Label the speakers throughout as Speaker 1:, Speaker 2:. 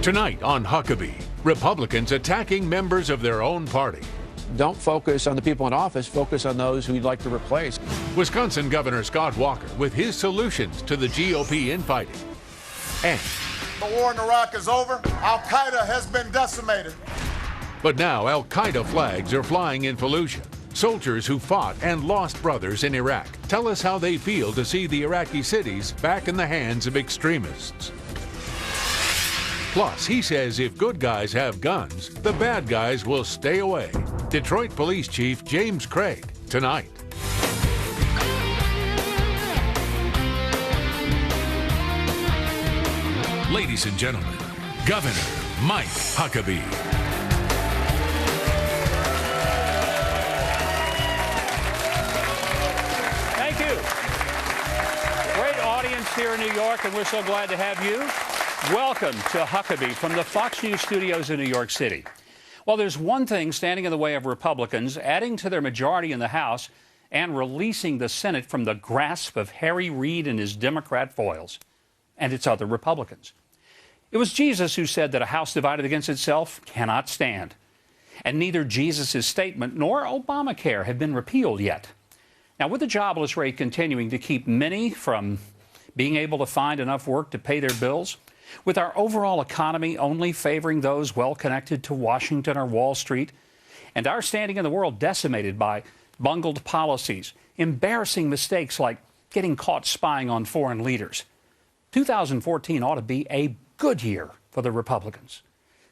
Speaker 1: Tonight on Huckabee, Republicans attacking members of their own party.
Speaker 2: Don't focus on the people in office, focus on those who you'd like to replace.
Speaker 1: Wisconsin Governor Scott Walker with his solutions to the GOP infighting. And
Speaker 3: the war in Iraq is over. Al-Qaeda has been decimated.
Speaker 1: But now Al-Qaeda flags are flying in Fallujah. Soldiers who fought and lost brothers in Iraq tell us how they feel to see the Iraqi cities back in the hands of extremists. Plus, he says if good guys have guns, the bad guys will stay away. Detroit Police Chief James Craig, tonight. Ladies and gentlemen, Governor Mike Huckabee.
Speaker 4: Thank you. Great audience here in New York, and we're so glad to have you. Welcome to Huckabee from the Fox News studios in New York City. Well, there's one thing standing in the way of Republicans adding to their majority in the House and releasing the Senate from the grasp of Harry Reid and his Democrat foils, and it's other Republicans. It was Jesus who said that a house divided against itself cannot stand. And neither Jesus' statement nor Obamacare have been repealed yet. Now, with the jobless rate continuing to keep many from being able to find enough work to pay their bills, with our overall economy only favoring those well connected to Washington or Wall Street, and our standing in the world decimated by bungled policies, embarrassing mistakes like getting caught spying on foreign leaders, 2014 ought to be a good year for the Republicans.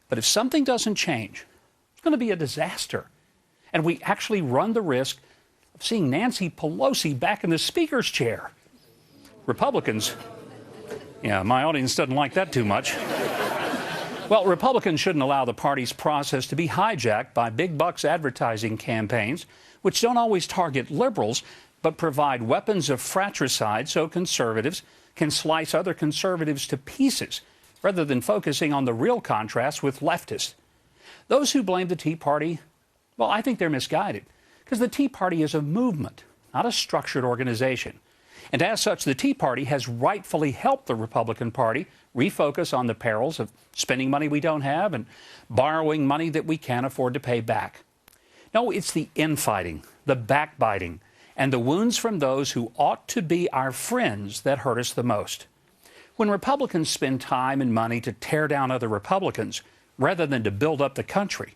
Speaker 4: But if something doesn't change, it's going to be a disaster. And we actually run the risk of seeing Nancy Pelosi back in the Speaker's chair. Republicans, yeah, my audience doesn't like that too much. Well, Republicans shouldn't allow the party's process to be hijacked by big bucks advertising campaigns, which don't always target liberals, but provide weapons of fratricide so conservatives can slice other conservatives to pieces, rather than focusing on the real contrast with leftists. Those who blame the Tea Party, well, I think they're misguided, because the Tea Party is a movement, not a structured organization. And as such, the Tea Party has rightfully helped the Republican Party refocus on the perils of spending money we don't have and borrowing money that we can't afford to pay back. No, it's the infighting, the backbiting, and the wounds from those who ought to be our friends that hurt us the most. When Republicans spend time and money to tear down other Republicans rather than to build up the country,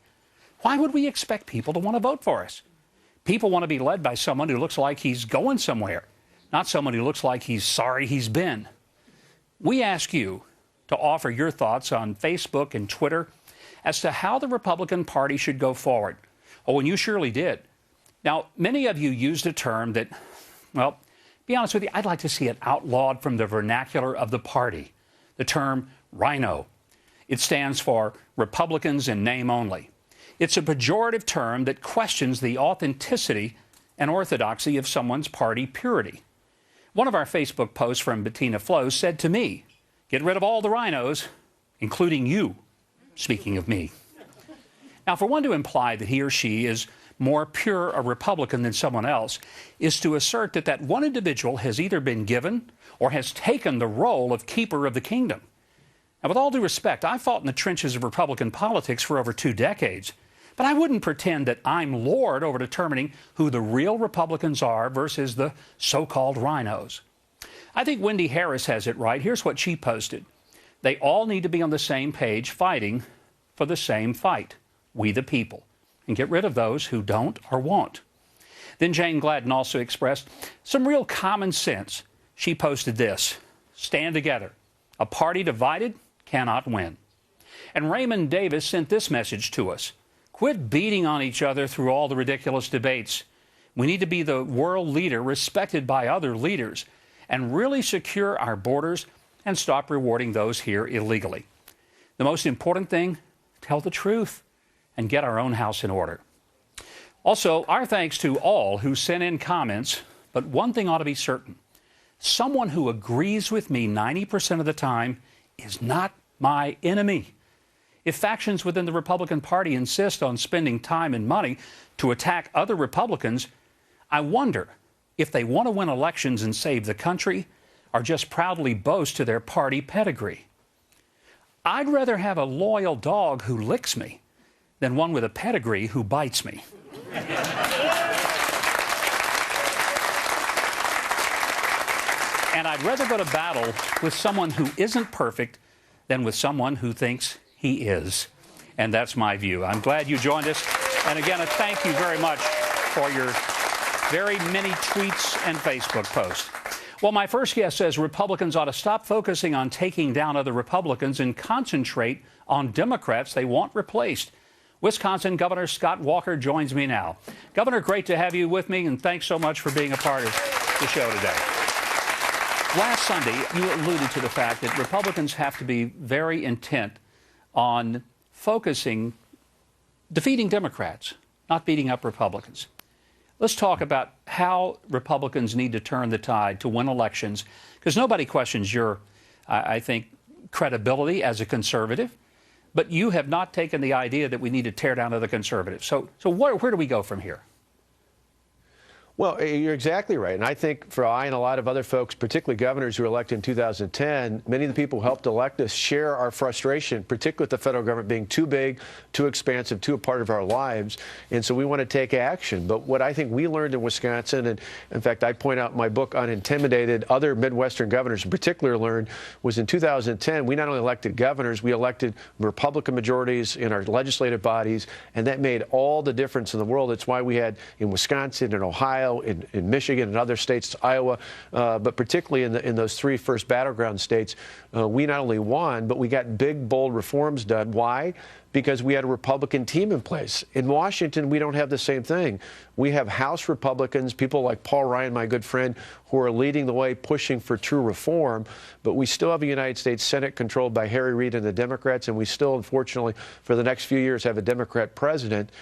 Speaker 4: why would we expect people to want to vote for us? People want to be led by someone who looks like he's going somewhere, not someone who looks like he's sorry he's been. We ask you to offer your thoughts on Facebook and Twitter as to how the Republican Party should go forward. Oh, and you surely did. Now, many of you used a term that, well, be honest with you, I'd like to see it outlawed from the vernacular of the party, the term rhino. It stands for Republicans in name only. It's a pejorative term that questions the authenticity and orthodoxy of someone's party purity. One of our Facebook posts from Bettina Flo said to me, "Get rid of all the rhinos, including you," speaking of me. Now, for one to imply that he or she is more pure a Republican than someone else is to assert that that one individual has either been given or has taken the role of keeper of the kingdom. Now, with all due respect, I fought in the trenches of Republican politics for over 2 decades, but I wouldn't pretend that I'm lord over determining who the real Republicans are versus the so-called rhinos. I think Wendy Harris has it right. Here's what she posted. They all need to be on the same page fighting for the same fight, we the people, and get rid of those who don't or won't. Then Jane Gladden also expressed some real common sense. She posted this: stand together. A party divided cannot win. And Raymond Davis sent this message to us. Quit beating on each other through all the ridiculous debates. We need to be the world leader respected by other leaders and really secure our borders and stop rewarding those here illegally. The most important thing, tell the truth and get our own house in order. Also, our thanks to all who sent in comments, but one thing ought to be certain. Someone who agrees with me 90% of the time is not my enemy. If factions within the Republican Party insist on spending time and money to attack other Republicans, I wonder if they want to win elections and save the country or just proudly boast to their party pedigree. I'd rather have a loyal dog who licks me than one with a pedigree who bites me. And I'd rather go to battle with someone who isn't perfect than with someone who thinks he is. And that's my view. I'm glad you joined us. And again, a thank you very much for your very many tweets and Facebook posts. Well, my first guest says Republicans ought to stop focusing on taking down other Republicans and concentrate on Democrats they want replaced. Wisconsin Governor Scott Walker joins me now. Governor, great to have you with me, and thanks so much for being a part of the show today. Last Sunday, you alluded to the fact that Republicans have to be very intent on defeating Democrats, not beating up Republicans. Let's talk about how Republicans need to turn the tide to win elections, because nobody questions your, I think, credibility as a conservative, but you have not taken the idea that we need to tear down other conservatives. So where do we go from here?
Speaker 2: Well, you're exactly right. And I think for I and a lot of other folks, particularly governors who were elected in 2010, many of the people who helped elect us share our frustration, particularly with the federal government being too big, too expansive, too a part of our lives. And so we want to take action. But what I think we learned in Wisconsin, and in fact, I point out in my book, Unintimidated, other Midwestern governors in particular learned, was in 2010, we not only elected governors, we elected Republican majorities in our legislative bodies, and that made all the difference in the world. It's why we had in Wisconsin and Ohio, in Michigan and other states, Iowa, but particularly in those three first battleground states, we not only won, but we got big, bold reforms done. Why? Because we had a Republican team in place. In Washington, we don't have the same thing. We have House Republicans, people like Paul Ryan, my good friend, who are leading the way, pushing for true reform. But we still have a United States Senate controlled by Harry Reid and the Democrats, and we still, unfortunately, for the next few years, have a Democrat president.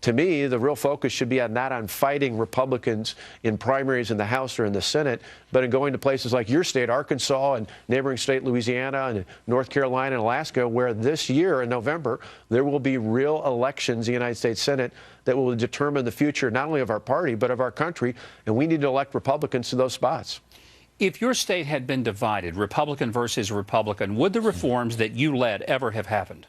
Speaker 2: To me, the real focus should be not on fighting Republicans in primaries in the House or in the Senate, but in going to places like your state, Arkansas, and neighboring state, Louisiana, and North Carolina and Alaska, where this year in November, there will be real elections in the United States Senate that will determine the future not only of our party, but of our country. And we need to elect Republicans to those spots.
Speaker 4: If your state had been divided, Republican versus Republican, would the reforms that you led ever have happened?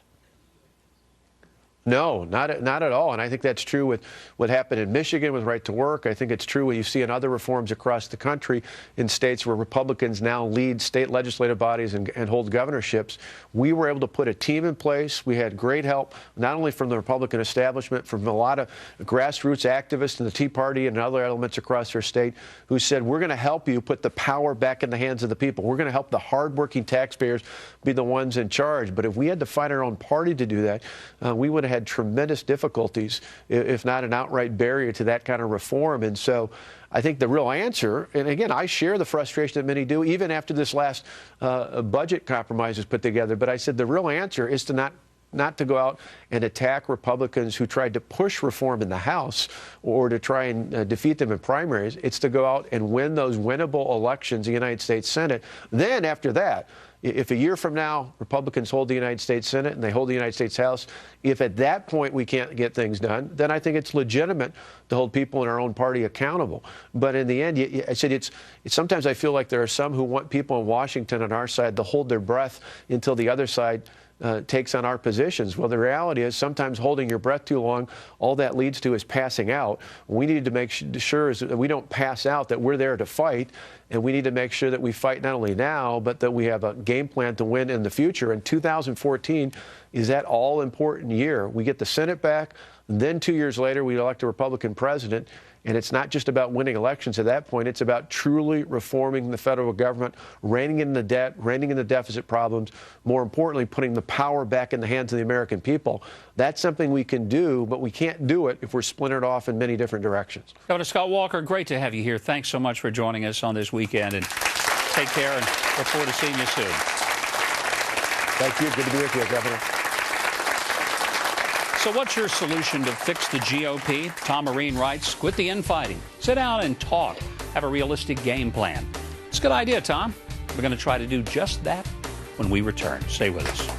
Speaker 2: No, not at all. And I think that's true with what happened in Michigan with right to work. I think it's true what you see in other reforms across the country in states where Republicans now lead state legislative bodies and hold governorships. We were able to put a team in place. We had great help, not only from the Republican establishment, from a lot of grassroots activists in the Tea Party and other elements across our state who said, we're going to help you put the power back in the hands of the people. We're going to help the hardworking taxpayers be the ones in charge. But if we had to fight our own party to do that, we would have had tremendous difficulties, if not an outright barrier to that kind of reform. And so I think the real answer, and again, I share the frustration that many do, even after this last budget compromise is put together, but I said the real answer is to not to go out and attack Republicans who tried to push reform in the House or to try and defeat them in primaries. It's to go out and win those winnable elections in the United States Senate. Then after that, if a year from now Republicans hold the United States Senate and they hold the United States House, if at that point we can't get things done, then I think it's legitimate to hold people in our own party accountable. But in the end, I said it's sometimes I feel like there are some who want people in Washington on our side to hold their breath until the other side takes on our positions. Well, the reality is sometimes holding your breath too long, all that leads to is passing out. We need to make sure that we don't pass out, that we're there to fight, and we need to make sure that we fight not only now, but that we have a game plan to win in the future. And 2014 is that all-important year. We get the Senate back, and then 2 years later we elect a Republican president. And it's not just about winning elections at that point. It's about truly reforming the federal government, reining in the debt, reining in the deficit problems, more importantly, putting the power back in the hands of the American people. That's something we can do, but we can't do it if we're splintered off in many different directions.
Speaker 4: Governor Scott Walker, great to have you here. Thanks so much for joining us on this weekend, and take care, and look forward to seeing you soon.
Speaker 2: Thank you. Good to be with you, Governor.
Speaker 4: So what's your solution to fix the GOP? Tom Marine writes, quit the infighting. Sit down and talk. Have a realistic game plan. It's a good idea, Tom. We're going to try to do just that when we return. Stay with us.